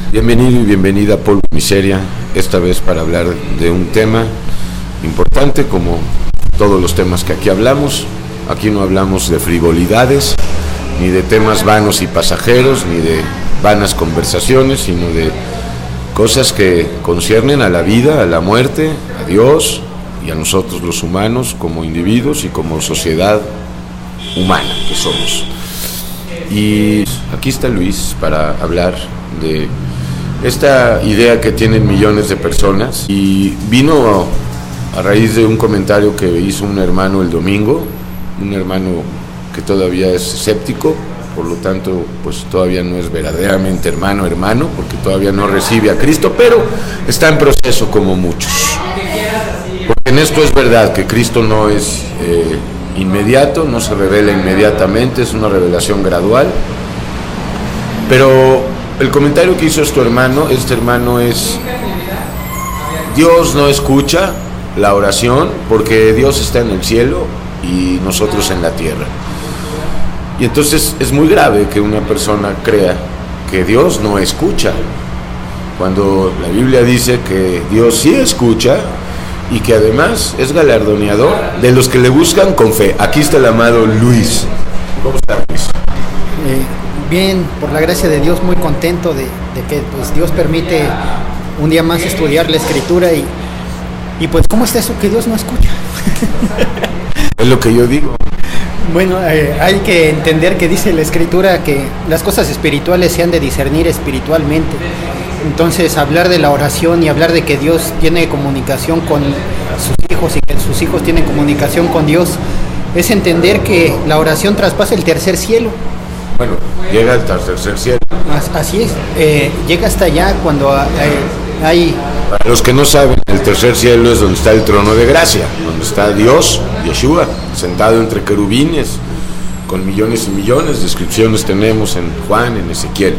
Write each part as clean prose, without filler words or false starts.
Bienvenido y bienvenida a Polvo y Miseria, esta vez para hablar de un tema importante como todos los temas que aquí hablamos. Aquí no hablamos de frivolidades, ni de temas vanos y pasajeros, ni de vanas conversaciones, sino de cosas que conciernen a la vida, a la muerte, a Dios y a nosotros los humanos como individuos y como sociedad humana que somos. Y aquí está Luis para hablar de esta idea que tienen millones de personas, y vino a raíz de un comentario que hizo un hermano el domingo, un hermano que todavía es escéptico, por lo tanto pues todavía no es verdaderamente hermano, porque todavía no recibe a Cristo, pero está en proceso como muchos. Porque en esto es verdad que Cristo no es inmediato, no se revela inmediatamente, es una revelación gradual. Pero el comentario que hizo este hermano es: Dios no escucha la oración porque Dios está en el cielo y nosotros en la tierra. Y entonces es muy grave que una persona crea que Dios no escucha, cuando la Biblia dice que Dios sí escucha y que además es galardoneador de los que le buscan con fe. Aquí está el amado Luis. ¿Cómo está, Luis? Bien, por la gracia de Dios, muy contento de que pues, Dios permite un día más estudiar la Escritura y pues ¿cómo está eso que Dios no escucha? Es lo que yo digo. Bueno, hay que entender que dice la Escritura que las cosas espirituales se han de discernir espiritualmente. Entonces, hablar de la oración y hablar de que Dios tiene comunicación con sus hijos y que sus hijos tienen comunicación con Dios es entender que la oración traspasa el tercer cielo. Bueno, llega al tercer cielo. Así es, llega hasta allá cuando hay... Para los que no saben, el tercer cielo es donde está el trono de gracia, donde está Dios, Yeshua, sentado entre querubines, con millones y millones de descripciones tenemos en Juan, en Ezequiel.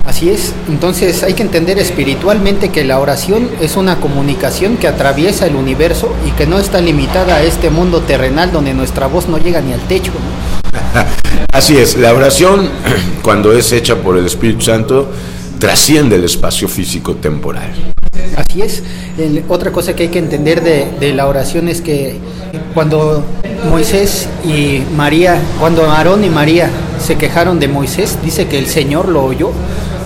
Así es, entonces hay que entender espiritualmente que la oración es una comunicación que atraviesa el universo y que no está limitada a este mundo terrenal donde nuestra voz no llega ni al techo, ¿no? Así es, la oración, cuando es hecha por el Espíritu Santo, trasciende el espacio físico temporal. Así es. Otra cosa que hay que entender de la oración es que cuando Moisés y María, cuando Aarón y María se quejaron de Moisés, dice que el Señor lo oyó.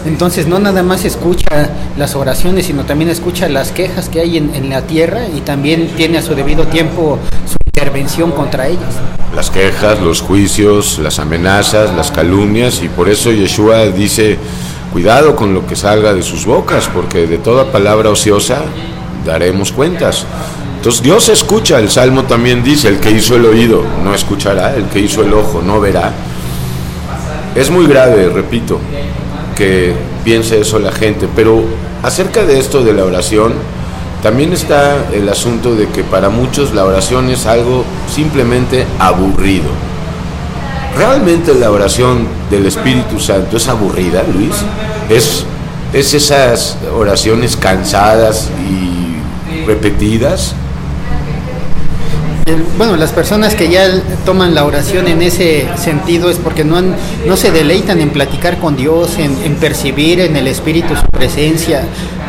Entonces no nada más escucha las oraciones, sino también escucha las quejas que hay en la tierra y también tiene a su debido tiempo su intervención contra ellas. Las quejas, los juicios, las amenazas, las calumnias, y por eso Yeshua dice: cuidado con lo que salga de sus bocas, porque de toda palabra ociosa daremos cuentas. Entonces Dios escucha, el Salmo también dice: el que hizo el oído no escuchará, el que hizo el ojo no verá. Es muy grave, repito, que piense eso la gente, pero acerca de esto de la oración, también está el asunto de que para muchos la oración es algo simplemente aburrido. ¿Realmente la oración del Espíritu Santo es aburrida, Luis? ¿Es esas oraciones cansadas y repetidas? Bueno, las personas que ya toman la oración en ese sentido es porque no se deleitan en platicar con Dios, en percibir en el Espíritu su presencia,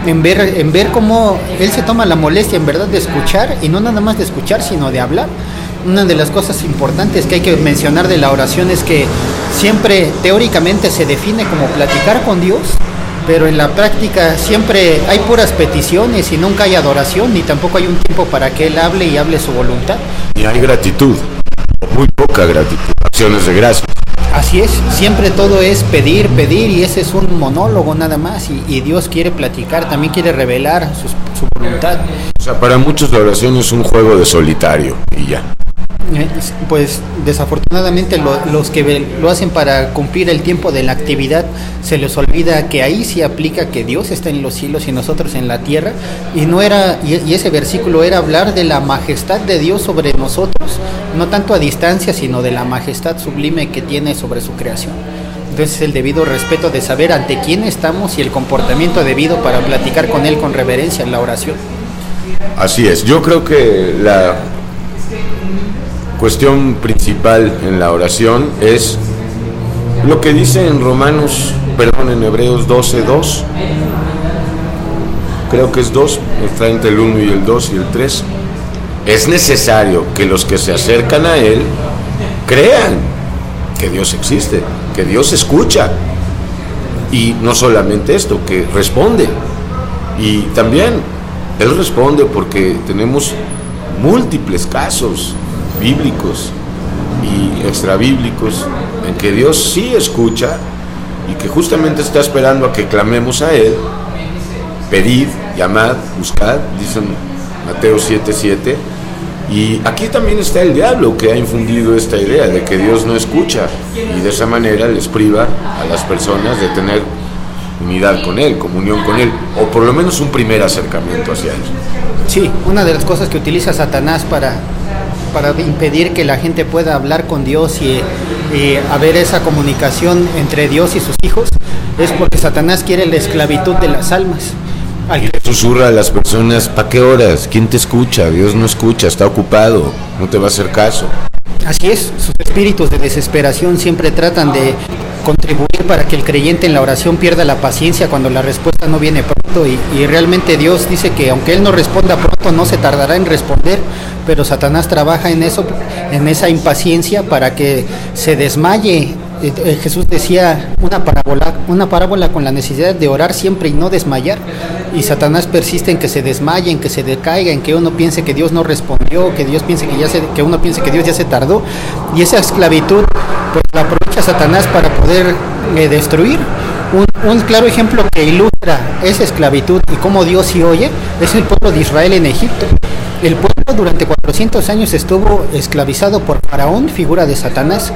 en ver cómo Él se toma la molestia en verdad de escuchar, y no nada más de escuchar, sino de hablar. Una de las cosas importantes que hay que mencionar de la oración es que siempre teóricamente se define como platicar con Dios, pero en la práctica siempre hay puras peticiones y nunca hay adoración, ni tampoco hay un tiempo para que Él hable y hable su voluntad. Ni hay gratitud, o muy poca gratitud, acciones de gracia. Así es, siempre todo es pedir, y ese es un monólogo nada más, y Dios quiere platicar, también quiere revelar su voluntad. O sea, para muchos la oración es un juego de solitario y ya. Pues desafortunadamente los que lo hacen para cumplir el tiempo de la actividad, se les olvida que ahí sí aplica que Dios está en los cielos y nosotros en la tierra, y ese versículo era hablar de la majestad de Dios sobre nosotros, no tanto a distancia, sino de la majestad sublime que tiene sobre su creación. Entonces el debido respeto de saber ante quién estamos y el comportamiento debido para platicar con Él con reverencia en la oración. Así es, yo creo que la cuestión principal en la oración es lo que dice en Romanos perdón, en Hebreos 12:2, creo que es 2, está entre el 1 y el 2 y el 3. Es necesario que los que se acercan a Él crean que Dios existe, que Dios escucha. Y no solamente esto, que responde. Y también Él responde porque tenemos múltiples casos bíblicos y extrabíblicos en que Dios sí escucha y que justamente está esperando a que clamemos a Él. Pedid, llamad, buscad, dicen Mateo 7:7. Y aquí también está el diablo, que ha infundido esta idea de que Dios no escucha, y de esa manera les priva a las personas de tener unidad con Él, comunión con Él, o por lo menos un primer acercamiento hacia Él. Sí, una de las cosas que utiliza Satanás para impedir que la gente pueda hablar con Dios y haber esa comunicación entre Dios y sus hijos es porque Satanás quiere la esclavitud de las almas. Y le susurra a las personas: ¿para qué oras? ¿Quién te escucha? Dios no escucha, está ocupado, no te va a hacer caso. Así es, sus espíritus de desesperación siempre tratan de contribuir para que el creyente en la oración pierda la paciencia cuando la respuesta no viene pronto, y realmente Dios dice que aunque Él no responda pronto, no se tardará en responder, pero Satanás trabaja en eso, en esa impaciencia, para que se desmaye. Jesús decía una parábola con la necesidad de orar siempre y no desmayar, y Satanás persiste en que se desmaye, en que se decaiga, en que uno piense que Dios no respondió, que uno piense que Dios ya se tardó, y esa esclavitud pues la aprovecha Satanás para poder destruir. Un claro ejemplo que ilustra esa esclavitud y cómo Dios sí oye es el pueblo de Israel en Egipto. El pueblo durante 400 años estuvo esclavizado por Faraón, figura de Satanás,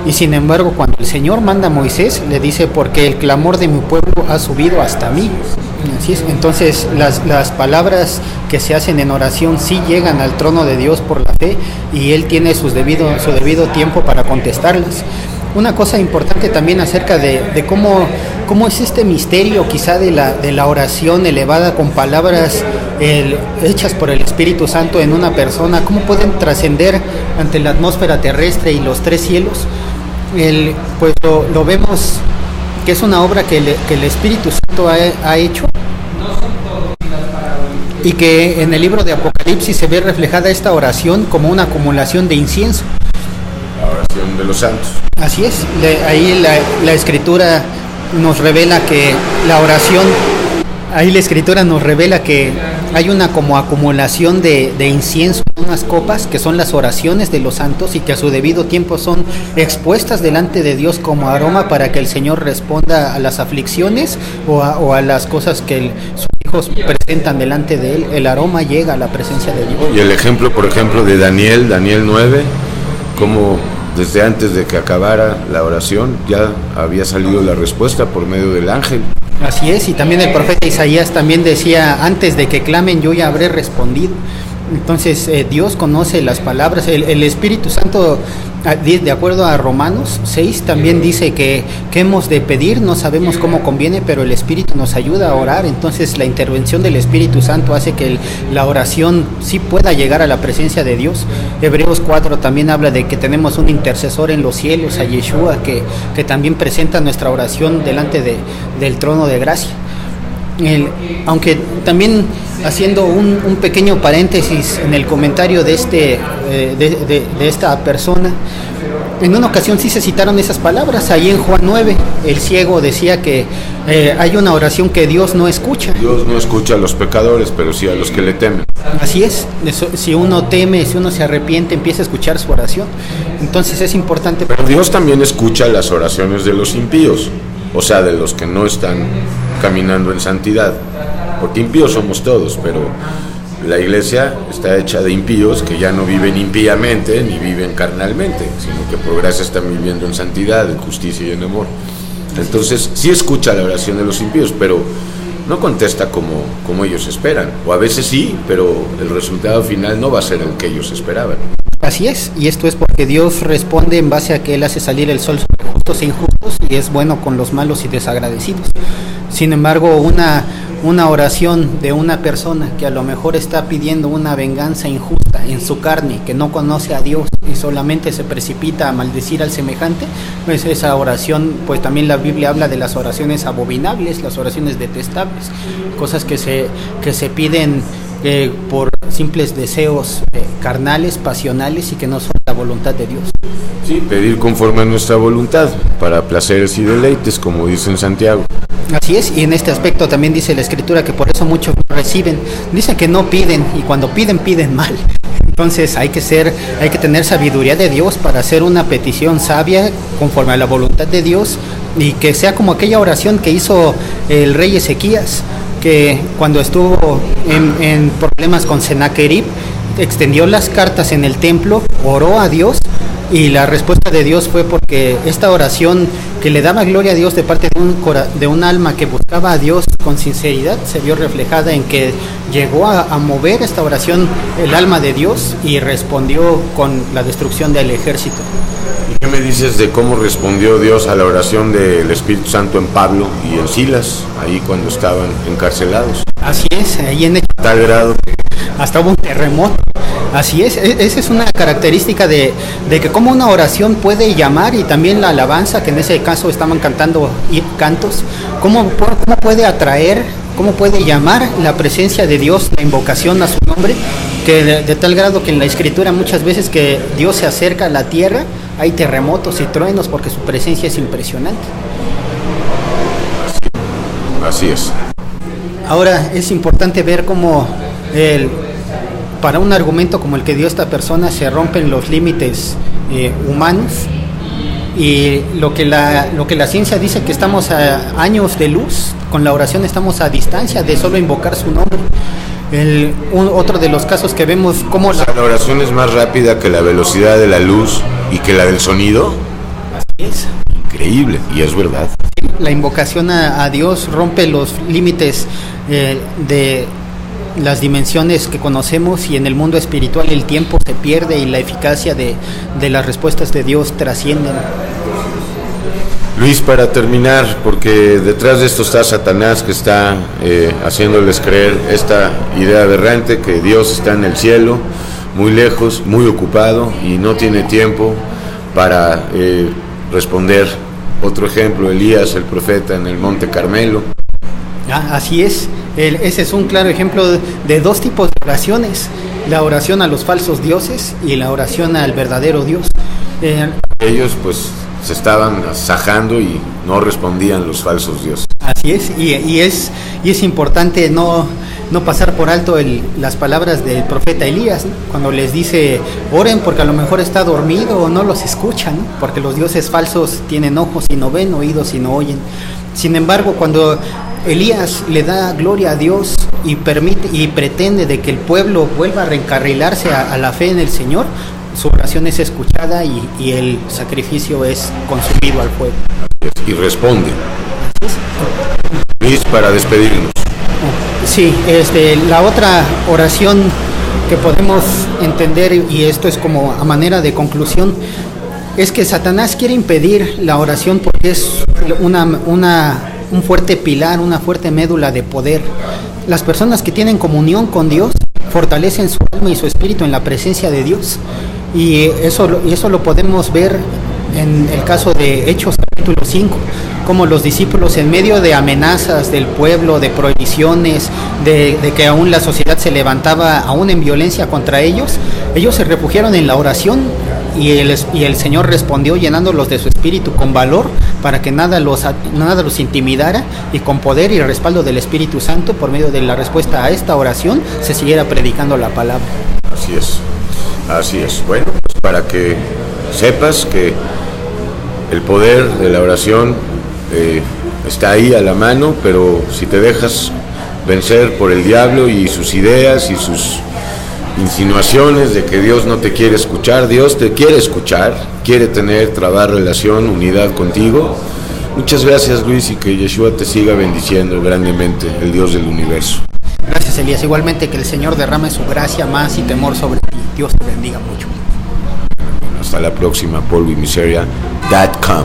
y sin embargo cuando el Señor manda a Moisés, le dice: porque el clamor de mi pueblo ha subido hasta mí. Así es. Entonces las palabras que se hacen en oración sí llegan al trono de Dios por la fe, y Él tiene su debido tiempo para contestarlas. Una cosa importante también acerca de cómo es este misterio quizá de la oración elevada con palabras hechas por el Espíritu Santo en una persona, cómo pueden trascender ante la atmósfera terrestre y los tres cielos. Pues lo vemos que es una obra que el Espíritu Santo ha hecho, y que en el libro de Apocalipsis se ve reflejada esta oración como una acumulación de incienso. La oración de los santos. Así es, ahí la Escritura nos revela que hay una como acumulación de incienso en unas copas, que son las oraciones de los santos, y que a su debido tiempo son expuestas delante de Dios como aroma para que el Señor responda a las aflicciones o a las cosas que sus hijos presentan delante de Él. El aroma llega a la presencia de Dios. Y el ejemplo, por ejemplo, de Daniel 9, como desde antes de que acabara la oración ya había salido la respuesta por medio del ángel. Así es, y también el profeta Isaías también decía: antes de que clamen yo ya habré respondido. Entonces Dios conoce las palabras. El Espíritu Santo, de acuerdo a Romanos 6, también dice que hemos de pedir, no sabemos cómo conviene, pero el Espíritu nos ayuda a orar. Entonces la intervención del Espíritu Santo hace que la oración sí pueda llegar a la presencia de Dios. Hebreos 4 también habla de que tenemos un intercesor en los cielos, a Yeshua, que también presenta nuestra oración delante del trono de gracia. Aunque también, haciendo un pequeño paréntesis en el comentario de esta persona, en una ocasión sí se citaron esas palabras. Ahí en Juan 9, el ciego decía que hay una oración que Dios no escucha. Dios no escucha a los pecadores, pero sí a los que le temen. Así es, si uno teme, si uno se arrepiente, empieza a escuchar su oración. Entonces es importante. Pero Dios también escucha las oraciones de los impíos, o sea, de los que no están caminando en santidad, porque impíos somos todos, pero la iglesia está hecha de impíos que ya no viven impíamente ni viven carnalmente, sino que por gracia están viviendo en santidad, en justicia y en amor. Entonces sí escucha la oración de los impíos, pero no contesta como ellos esperan, o a veces sí, pero el resultado final no va a ser el que ellos esperaban. Así es, y esto es porque Dios responde en base a que Él hace salir el sol sobre justos e injustos, y es bueno con los malos y desagradecidos. Sin embargo, una oración de una persona que a lo mejor está pidiendo una venganza injusta en su carne, que no conoce a Dios y solamente se precipita a maldecir al semejante, pues esa oración, pues también la Biblia habla de las oraciones abominables, las oraciones detestables, cosas que se piden por simples deseos carnales, pasionales y que no son la voluntad de Dios. Sí, pedir conforme a nuestra voluntad, para placeres y deleites, como dice en Santiago. Así es, y en este aspecto también dice la Escritura que por eso muchos reciben. Dice que no piden, y cuando piden, piden mal. Entonces hay que tener sabiduría de Dios para hacer una petición sabia conforme a la voluntad de Dios, y que sea como aquella oración que hizo el rey Ezequías, que cuando estuvo en problemas con Sennacherib, extendió las cartas en el templo, oró a Dios, y la respuesta de Dios fue porque esta oración que le daba gloria a Dios de parte de un alma que buscaba a Dios con sinceridad, se vio reflejada en que llegó a mover esta oración el alma de Dios y respondió con la destrucción del ejército. ¿Y qué me dices de cómo respondió Dios a la oración del Espíritu Santo en Pablo y en Silas, ahí cuando estaban encarcelados? Así es, ahí en tal grado hasta hubo un terremoto. Así es, esa es una característica de que como una oración puede llamar, y también la alabanza, que en ese caso estaban cantando cantos, cómo puede atraer, cómo puede llamar la presencia de Dios, la invocación a su nombre, que de tal grado que en la Escritura muchas veces que Dios se acerca a la tierra, hay terremotos y truenos porque su presencia es impresionante. Así es. Ahora es importante ver cómo para un argumento como el que dio esta persona se rompen los límites humanos, y lo que la ciencia dice que estamos a años de luz, con la oración estamos a distancia de solo invocar su nombre. Otro de los casos que vemos como la oración es más rápida que la velocidad de la luz y que la del sonido. Así es. Increíble, y es verdad. La invocación a Dios rompe los límites de las dimensiones que conocemos, y en el mundo espiritual el tiempo se pierde y la eficacia de las respuestas de Dios trascienden. Luis, para terminar, porque detrás de esto está Satanás, que está haciéndoles creer esta idea aberrante que Dios está en el cielo, muy lejos, muy ocupado, y no tiene tiempo para responder. Otro ejemplo, Elías, el profeta, en el Monte Carmelo. Así es, ese es un claro ejemplo de dos tipos de oraciones: la oración a los falsos dioses y la oración al verdadero Dios. Ellos pues se estaban sajando y no respondían los falsos dioses. Así es, y es importante no pasar por alto las palabras del profeta Elías, ¿no? Cuando les dice oren porque a lo mejor está dormido o no los escuchan, ¿no? Porque los dioses falsos tienen ojos y no ven, oídos y no oyen. Sin embargo, cuando Elías le da gloria a Dios y pretende de que el pueblo vuelva a reencarrilarse a la fe en el Señor, su oración es escuchada y el sacrificio es consumido al fuego. Y responde. Luis, para despedirnos. Sí, la otra oración que podemos entender, y esto es como a manera de conclusión, es que Satanás quiere impedir la oración porque es un fuerte pilar, una fuerte médula de poder. Las personas que tienen comunión con Dios fortalecen su alma y su espíritu en la presencia de Dios, y eso lo podemos ver en el caso de Hechos capítulo 5, como los discípulos, en medio de amenazas del pueblo, de prohibiciones, de que aún la sociedad se levantaba aún en violencia contra ellos se refugiaron en la oración, y el Señor respondió llenándolos de su espíritu con valor para que nada los intimidara, y con poder y respaldo del Espíritu Santo, por medio de la respuesta a esta oración, se siguiera predicando la palabra. Así es. Bueno, pues para que sepas que el poder de la oración está ahí a la mano, pero si te dejas vencer por el diablo y sus ideas y sus insinuaciones de que Dios no te quiere escuchar, Dios te quiere escuchar, quiere trabar relación, unidad contigo. Muchas gracias, Luis, y que Yeshua te siga bendiciendo grandemente, el Dios del universo. Gracias, Elías. Igualmente, que el Señor derrame su gracia, más y temor sobre ti. Dios te bendiga mucho. Hasta la próxima, polvoymiseria.com.